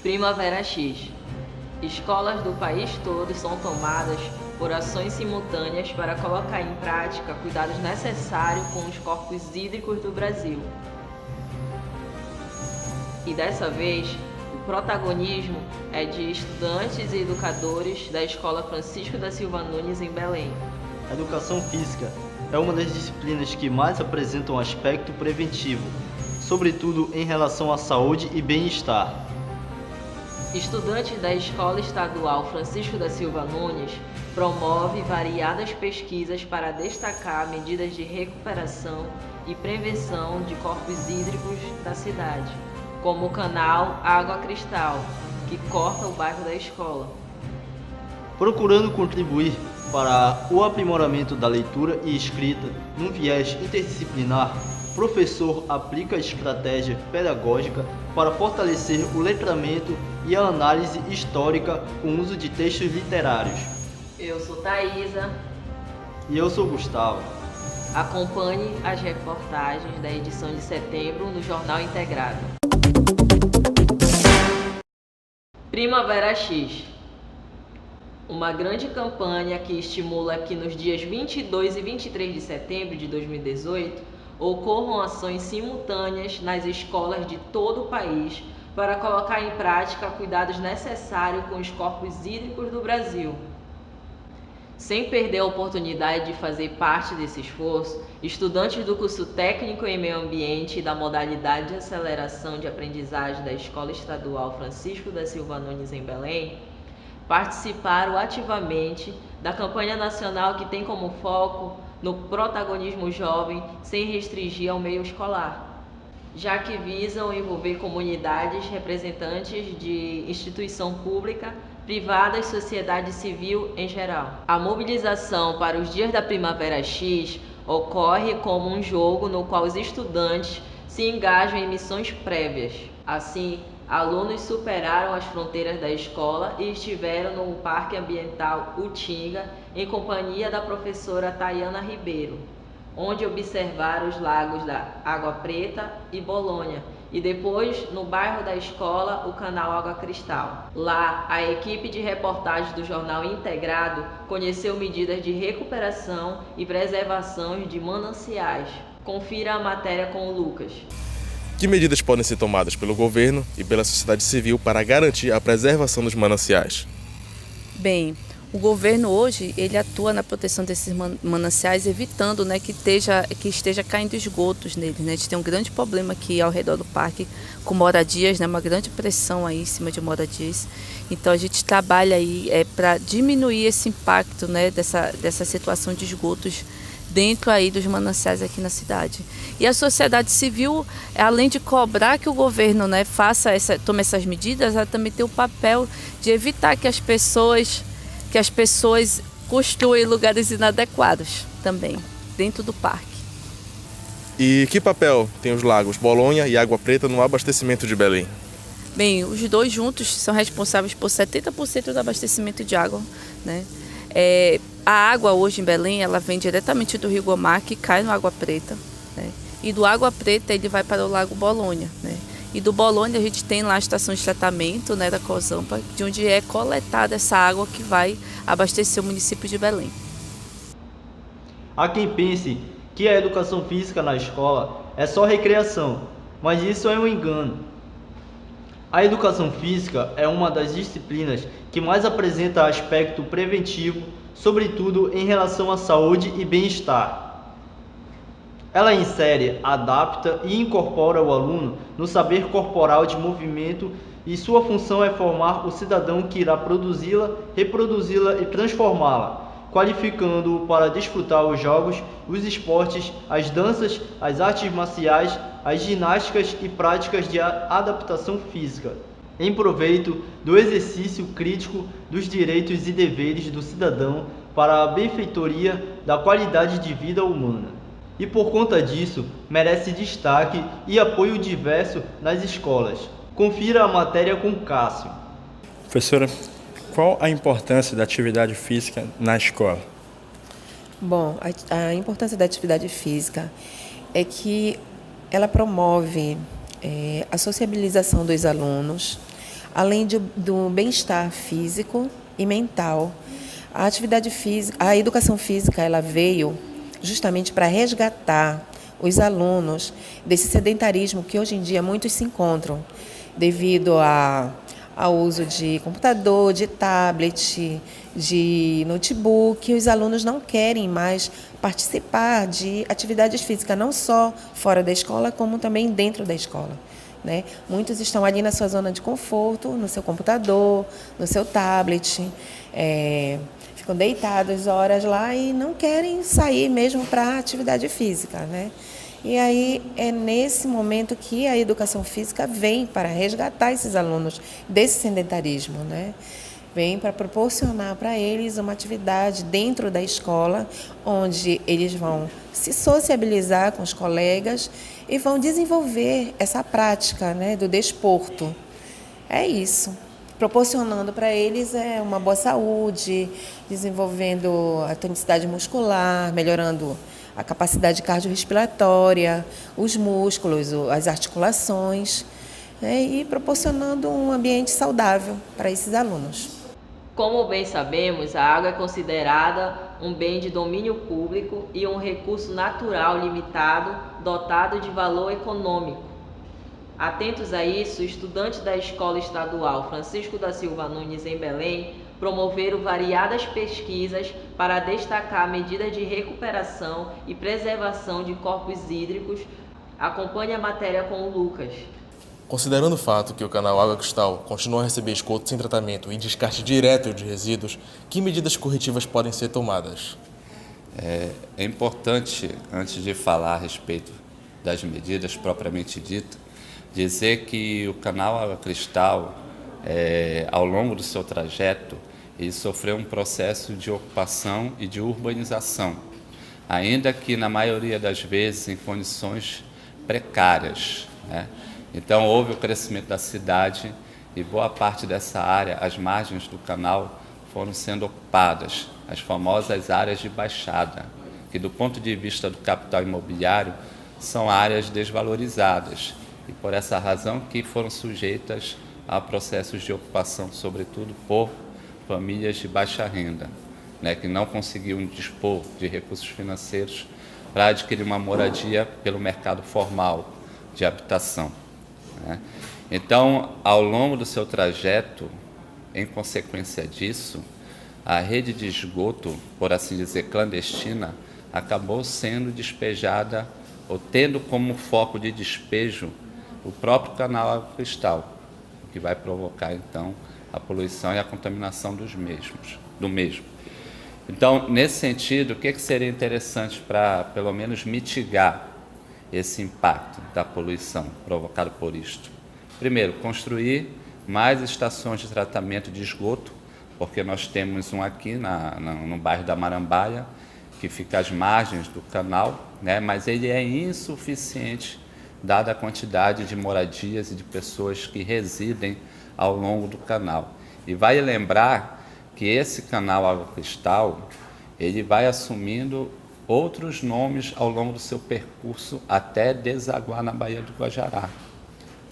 Primavera X. Escolas do país todo são tomadas por ações simultâneas para colocar em prática cuidados necessários com os corpos hídricos do Brasil. E dessa vez, o protagonismo é de estudantes e educadores da Escola Francisco da Silva Nunes, em Belém. A educação física é uma das disciplinas que mais apresentam um aspecto preventivo, sobretudo em relação à saúde e bem-estar. Estudantes da Escola Estadual Francisco da Silva Nunes promove variadas pesquisas para destacar medidas de recuperação e prevenção de corpos hídricos da cidade, como o canal Água Cristal, que corta o bairro da escola. Procurando contribuir para o aprimoramento da leitura e escrita num viés interdisciplinar, o professor aplica estratégia pedagógica para fortalecer o letramento e a análise histórica com o uso de textos literários. Eu sou Thaisa. E eu sou Gustavo. Acompanhe as reportagens da edição de setembro no Jornal Integrado. Primavera X. Uma grande campanha que estimula que nos dias 22 e 23 de setembro de 2018 ocorram ações simultâneas nas escolas de todo o país para colocar em prática cuidados necessários com os corpos hídricos do Brasil. Sem perder a oportunidade de fazer parte desse esforço, estudantes do curso técnico em meio ambiente e da modalidade de aceleração de aprendizagem da Escola Estadual Francisco da Silva Nunes, em Belém, participaram ativamente da campanha nacional que tem como foco no protagonismo jovem sem restringir ao meio escolar, já que visam envolver comunidades representantes de instituição pública, privada e sociedade civil em geral. A mobilização para os Dias da Primavera X ocorre como um jogo no qual os estudantes se engajam em missões prévias. Assim, alunos superaram as fronteiras da escola e estiveram no Parque Ambiental Utinga em companhia da professora Tayana Ribeiro, onde observaram os lagos da Água Preta e Bolônia, e depois, no bairro da escola, o canal Água Cristal. Lá, a equipe de reportagem do Jornal Integrado conheceu medidas de recuperação e preservação de mananciais. Confira a matéria com o Lucas. Que medidas podem ser tomadas pelo governo e pela sociedade civil para garantir a preservação dos mananciais? Bem, o governo hoje ele atua na proteção desses mananciais, evitando, né, que esteja caindo esgotos neles, né? A gente tem um grande problema aqui ao redor do parque com moradias, né, uma grande pressão aí em cima de moradias. Então a gente trabalha aí para diminuir esse impacto, né, dessa situação de esgotos dentro aí dos mananciais aqui na cidade. E a sociedade civil, além de cobrar que o governo, né, tome essas medidas, ela também tem o papel de evitar que as pessoas construam lugares inadequados também, dentro do parque. E que papel tem os lagos Bolônia e Água Preta no abastecimento de Belém? Bem, os dois juntos são responsáveis por 70% do abastecimento de água, né? A água hoje em Belém, ela vem diretamente do Rio Gomar, que cai no Água Preta, né? E do Água Preta ele vai para o Lago Bolônia, né? E do Bolônia a gente tem lá a estação de tratamento, né, da Cosampa, de onde é coletada essa água que vai abastecer o município de Belém. Há quem pense que a educação física na escola é só recreação, mas isso é um engano. A educação física é uma das disciplinas que mais apresenta aspecto preventivo, sobretudo em relação à saúde e bem-estar. Ela insere, adapta e incorpora o aluno no saber corporal de movimento e sua função é formar o cidadão que irá produzi-la, reproduzi-la e transformá-la, qualificando-o para disputar os jogos, os esportes, as danças, as artes marciais, as ginásticas e práticas de adaptação física, em proveito do exercício crítico dos direitos e deveres do cidadão para a benfeitoria da qualidade de vida humana. E por conta disso, merece destaque e apoio diverso nas escolas. Confira a matéria com Cássio. Professora, qual a importância da atividade física na escola? Bom, a importância da atividade física é que ela promove a sociabilização dos alunos, além do bem-estar físico e mental. A atividade física, a educação física, ela veio justamente para resgatar os alunos desse sedentarismo que hoje em dia muitos se encontram, devido ao uso de computador, de tablet, de notebook. Os alunos não querem mais participar de atividades físicas, não só fora da escola, como também dentro da escola, né? Muitos estão ali na sua zona de conforto, no seu computador, no seu tablet, ficam deitados horas lá e não querem sair mesmo para a atividade física, né? E aí é nesse momento que a educação física vem para resgatar esses alunos desse sedentarismo, né? Vem para proporcionar para eles uma atividade dentro da escola, onde eles vão se sociabilizar com os colegas e vão desenvolver essa prática, né, do desporto. É isso. Proporcionando para eles uma boa saúde, desenvolvendo a tonicidade muscular, melhorando a capacidade cardiorrespiratória, os músculos, as articulações, né, e proporcionando um ambiente saudável para esses alunos. Como bem sabemos, a água é considerada um bem de domínio público e um recurso natural limitado, dotado de valor econômico. Atentos a isso, estudantes da Escola Estadual Francisco da Silva Nunes, em Belém, promoveram variadas pesquisas para destacar medidas de recuperação e preservação de corpos hídricos. Acompanhe a matéria com o Lucas. Considerando o fato que o canal Água Cristal continua a receber esgoto sem tratamento e descarte direto de resíduos, que medidas corretivas podem ser tomadas? É importante, antes de falar a respeito das medidas propriamente ditas, dizer que o canal Água Cristal, ao longo do seu trajeto, ele sofreu um processo de ocupação e de urbanização, ainda que na maioria das vezes em condições precárias, né? Então houve o crescimento da cidade e boa parte dessa área, as margens do canal, foram sendo ocupadas, as famosas áreas de baixada, que do ponto de vista do capital imobiliário são áreas desvalorizadas e por essa razão que foram sujeitas a processos de ocupação, sobretudo por famílias de baixa renda, né, que não conseguiam dispor de recursos financeiros para adquirir uma moradia pelo mercado formal de habitação, né? Então, ao longo do seu trajeto, em consequência disso, a rede de esgoto, por assim dizer, clandestina, acabou sendo despejada ou tendo como foco de despejo o próprio canal Água Cristal, o que vai provocar, então, a poluição e a contaminação do mesmo. Então, nesse sentido, o que seria interessante para, pelo menos, mitigar esse impacto da poluição provocado por isto? Primeiro, construir mais estações de tratamento de esgoto, porque nós temos um aqui no bairro da Marambaia, que fica às margens do canal, né? Mas ele é insuficiente, dada a quantidade de moradias e de pessoas que residem ao longo do canal. E vale lembrar que esse canal Água Cristal, ele vai assumindo outros nomes ao longo do seu percurso até desaguar na Baía do Guajará,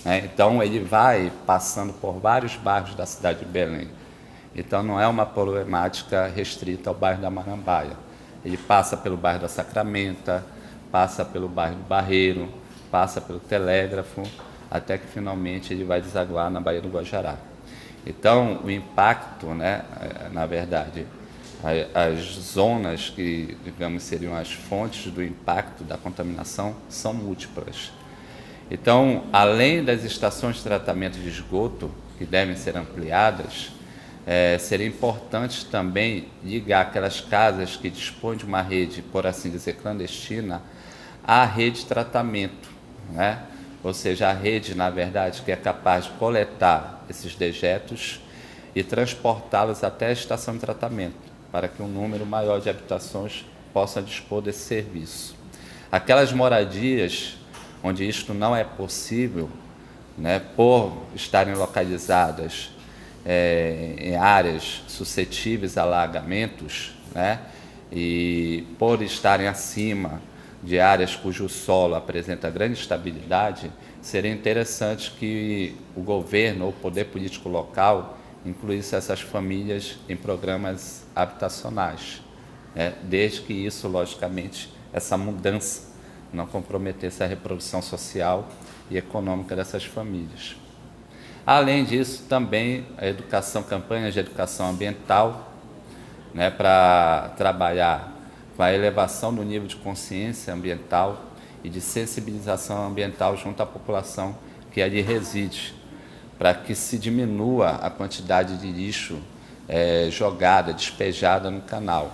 né? Então ele vai passando por vários bairros da cidade de Belém. Então não é uma problemática restrita ao bairro da Marambaia. Ele passa pelo bairro da Sacramenta, passa pelo bairro do Barreiro, passa pelo Telégrafo, até que finalmente ele vai desaguar na Baía do Guajará. Então o impacto, né, na verdade, as zonas que, digamos, seriam as fontes do impacto da contaminação são múltiplas. Então, além das estações de tratamento de esgoto, que devem ser ampliadas, seria importante também ligar aquelas casas que dispõem de uma rede, por assim dizer, clandestina, à rede de tratamento, né? Ou seja, a rede, na verdade, que é capaz de coletar esses dejetos e transportá-los até a estação de tratamento, para que um número maior de habitações possa dispor desse serviço. Aquelas moradias onde isto não é possível, né, por estarem localizadas em áreas suscetíveis a alagamentos, né, e por estarem acima de áreas cujo solo apresenta grande estabilidade, seria interessante que o governo ou o poder político local incluísse essas famílias em programas habitacionais, né? Desde que isso, logicamente, essa mudança não comprometesse a reprodução social e econômica dessas famílias. Além disso, também a educação, campanhas de educação ambiental, né, para trabalhar com a elevação do nível de consciência ambiental e de sensibilização ambiental junto à população que ali reside, para que se diminua a quantidade de lixo jogada, despejada no canal.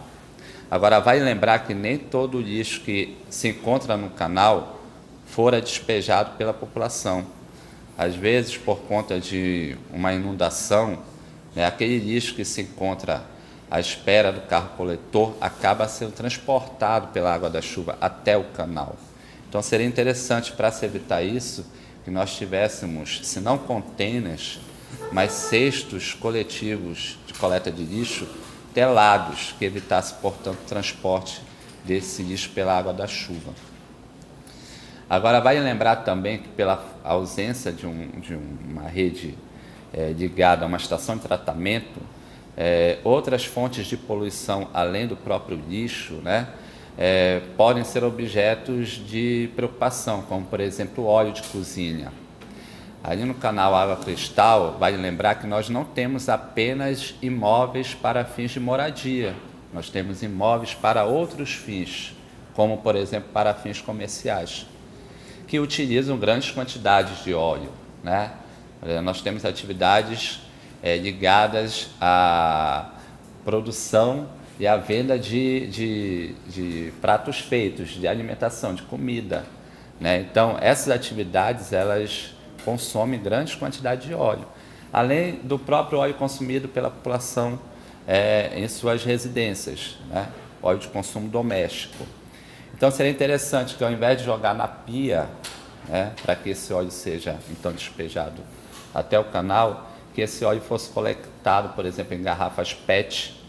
Agora, vai lembrar que nem todo o lixo que se encontra no canal fora despejado pela população. Às vezes, por conta de uma inundação, né, aquele lixo que se encontra à espera do carro coletor acaba sendo transportado pela água da chuva até o canal. Então, seria interessante, para se evitar isso, que nós tivéssemos, se não containers, mas cestos coletivos de coleta de lixo telados, que evitasse, portanto, o transporte desse lixo pela água da chuva. Agora, vale lembrar também que, pela ausência de uma rede ligada a uma estação de tratamento, outras fontes de poluição, além do próprio lixo, né, podem ser objetos de preocupação, como, por exemplo, o óleo de cozinha. Ali no canal Água Cristal, vale lembrar que nós não temos apenas imóveis para fins de moradia, nós temos imóveis para outros fins, como, por exemplo, para fins comerciais, que utilizam grandes quantidades de óleo, né? Nós temos atividades ligadas à produção e à venda de pratos feitos, de alimentação, de comida, né? Então, essas atividades, elas consomem grandes quantidades de óleo, além do próprio óleo consumido pela população em suas residências, né? Óleo de consumo doméstico. Então, seria interessante que, ao invés de jogar na pia, né, para que esse óleo seja, então, despejado até o canal, que esse óleo fosse coletado, por exemplo, em garrafas PET,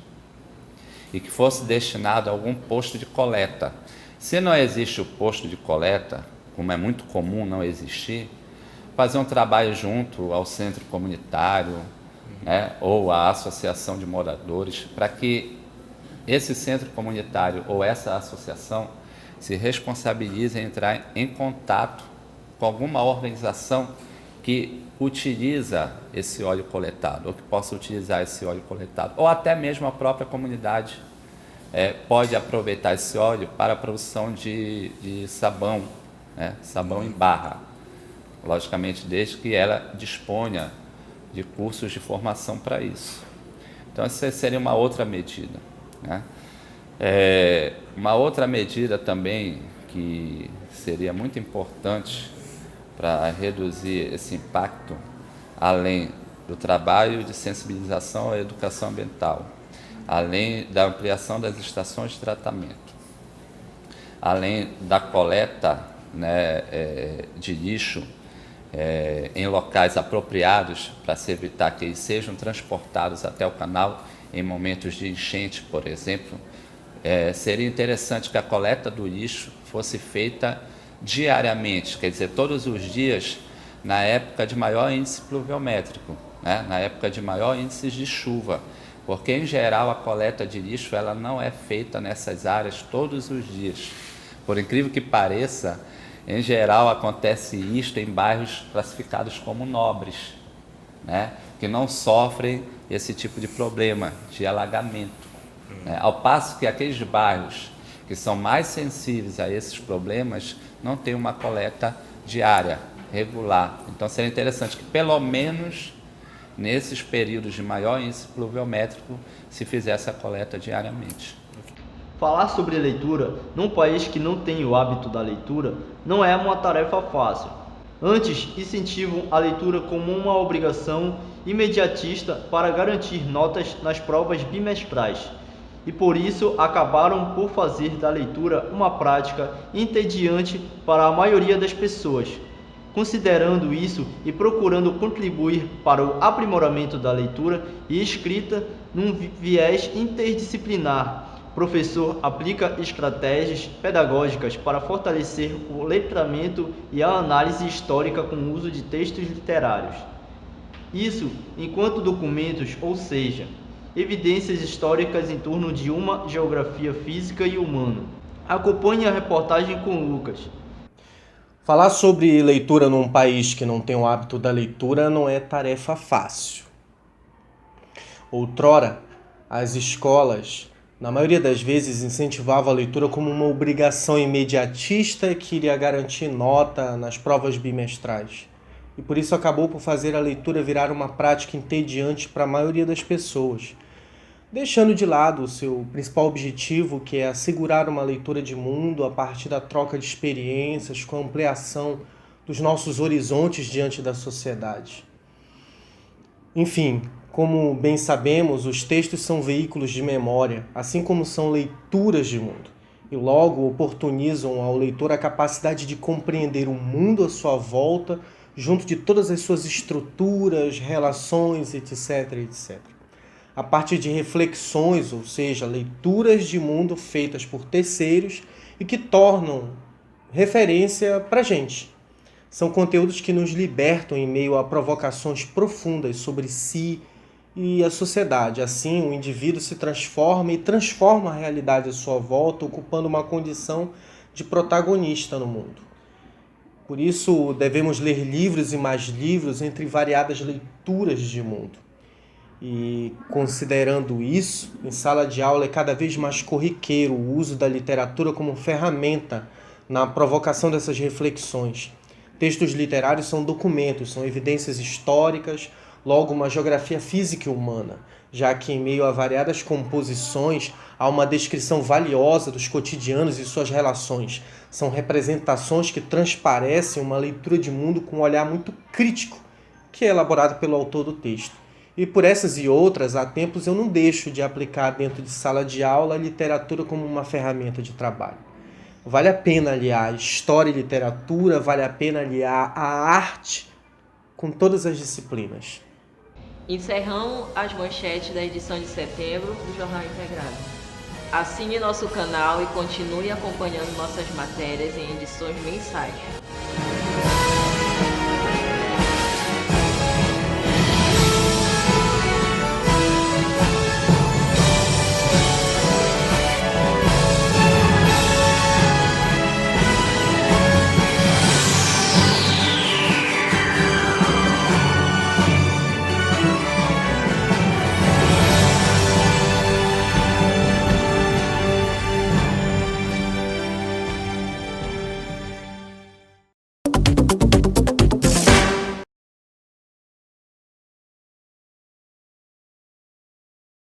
e que fosse destinado a algum posto de coleta. Se não existe o posto de coleta, como é muito comum não existir, fazer um trabalho junto ao centro comunitário, né, ou à associação de moradores, para que esse centro comunitário ou essa associação se responsabilize em entrar em contato com alguma organização que utiliza esse óleo coletado, ou que possa utilizar esse óleo coletado, ou até mesmo a própria comunidade pode aproveitar esse óleo para a produção de sabão, né, sabão em barra, logicamente desde que ela disponha de cursos de formação para isso. Então, essa seria uma outra medida, né? Uma outra medida também que seria muito importante para reduzir esse impacto, além do trabalho de sensibilização à educação ambiental, além da ampliação das estações de tratamento, além da coleta, né, de lixo em locais apropriados para se evitar que eles sejam transportados até o canal em momentos de enchente, por exemplo, seria interessante que a coleta do lixo fosse feita diariamente, quer dizer, todos os dias, na época de maior índice pluviométrico, né? Na época de maior índice de chuva, porque, em geral, a coleta de lixo ela não é feita nessas áreas todos os dias. Por incrível que pareça, em geral, acontece isto em bairros classificados como nobres, né? Que não sofrem esse tipo de problema de alagamento, né? Ao passo que aqueles bairros que são mais sensíveis a esses problemas não têm uma coleta diária, regular. Então, seria interessante que, pelo menos nesses períodos de maior índice pluviométrico, se fizesse a coleta diariamente. Falar sobre leitura num país que não tem o hábito da leitura não é uma tarefa fácil. Antes, incentivam a leitura como uma obrigação imediatista para garantir notas nas provas bimestrais, e por isso acabaram por fazer da leitura uma prática entediante para a maioria das pessoas. Considerando isso e procurando contribuir para o aprimoramento da leitura e escrita num viés interdisciplinar, professor aplica estratégias pedagógicas para fortalecer o letramento e a análise histórica com o uso de textos literários. Isso enquanto documentos, ou seja, evidências históricas em torno de uma geografia física e humana. Acompanhe a reportagem com Lucas. Falar sobre leitura num país que não tem o hábito da leitura não é tarefa fácil. Outrora, as escolas, na maioria das vezes, incentivavam a leitura como uma obrigação imediatista que iria garantir nota nas provas bimestrais. E por isso acabou por fazer a leitura virar uma prática entediante para a maioria das pessoas, deixando de lado o seu principal objetivo, que é assegurar uma leitura de mundo a partir da troca de experiências, com a ampliação dos nossos horizontes diante da sociedade. Enfim, como bem sabemos, os textos são veículos de memória, assim como são leituras de mundo, e logo oportunizam ao leitor a capacidade de compreender o mundo à sua volta, junto de todas as suas estruturas, relações, etc, etc. A partir de reflexões, ou seja, leituras de mundo feitas por terceiros e que tornam referência para a gente. São conteúdos que nos libertam em meio a provocações profundas sobre si e a sociedade. Assim, o indivíduo se transforma e transforma a realidade à sua volta, ocupando uma condição de protagonista no mundo. Por isso, devemos ler livros e mais livros entre variadas leituras de mundo. E, considerando isso, em sala de aula é cada vez mais corriqueiro o uso da literatura como ferramenta na provocação dessas reflexões. Textos literários são documentos, são evidências históricas, logo uma geografia física e humana, já que em meio a variadas composições há uma descrição valiosa dos cotidianos e suas relações. São representações que transparecem uma leitura de mundo com um olhar muito crítico, que é elaborado pelo autor do texto. E por essas e outras, há tempos eu não deixo de aplicar dentro de sala de aula a literatura como uma ferramenta de trabalho. Vale a pena aliar história e literatura, vale a pena aliar a arte com todas as disciplinas. Encerramos as manchetes da edição de setembro do Jornal Integrado. Assine nosso canal e continue acompanhando nossas matérias em edições mensais.